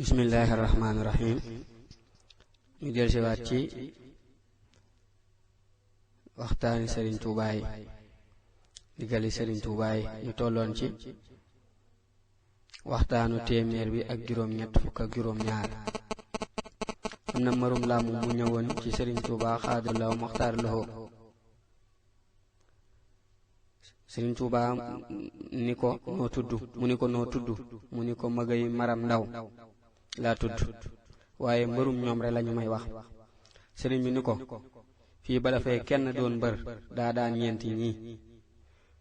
bismillahir rahmanir rahim. ñu del ci waat ci waxtaani Serigne Touba yi digali Serigne Touba yi ñu tolloon ci waxtaanu téeméer bi ak juróom-ñett fukk ak juróom-ñaar. am na marum laamu mu ñëwoon ci Serigne Touba xaadalaw maxtaar loxo. Serigne Touba ni ko noo tudd mu ni ko noo tudd mu ni ko magay maram ndaw laa tudd, waaye mbërum ñoom rek lañu may wax. Serigne bi ni ko fii ba dafay kenn doon mbër daa daan ñeenti ñii.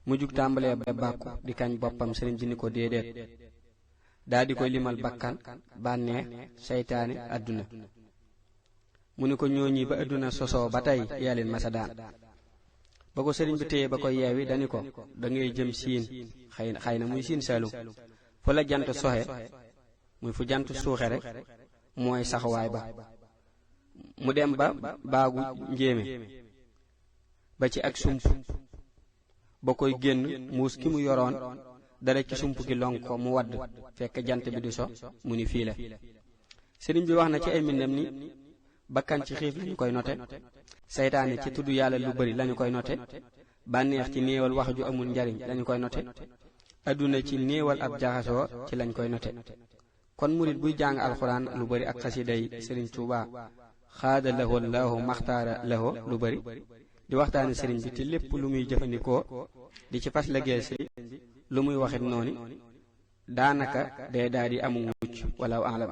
mu jug tàmbalee ba bàkku di kañ boppam. Serigne bi ni ko déedéet, daa di koy limal bakkan, bànneex, seytaane, àdduna. mu ni ko ñooñi ba àdduna sosoo ba tey yaa leen masa daan. ba ko Serigne bi téye ba koy yeewi dani ko da ngay jëm siin, xëy na muy siin Saalum, fu la jant soxe muy fu jant suuxe rek mooy saxuwaay ba. mu dem ba baagu njéeme ba ci ak sump ba koy génn muus ki mu yoroon dara ci sump gi lonk ko mu wadd fekk jant bi di so. mu ni fii la. Serigne bi wax na ci ay mbindam ni bakkan ci xiif lañu koy note, seytaane ci tudd yàlla lu bari lañu koy note, bànneex ci néewal wax ju amul njariñ lañu koy note, adduna ci néewal ab jaxasoo ci lañ koy note. kon murit buy jàng alxuraan lu bari ak xasida yi Serigne Touba xaada lahu Allahu maxtaara lahu lu bari di waxtaane Serigne bi te lépp lu muy jëfandikoo di ci fas liggéey si lu muy waxit noonu daanaka day daal di amu mucc wala alam.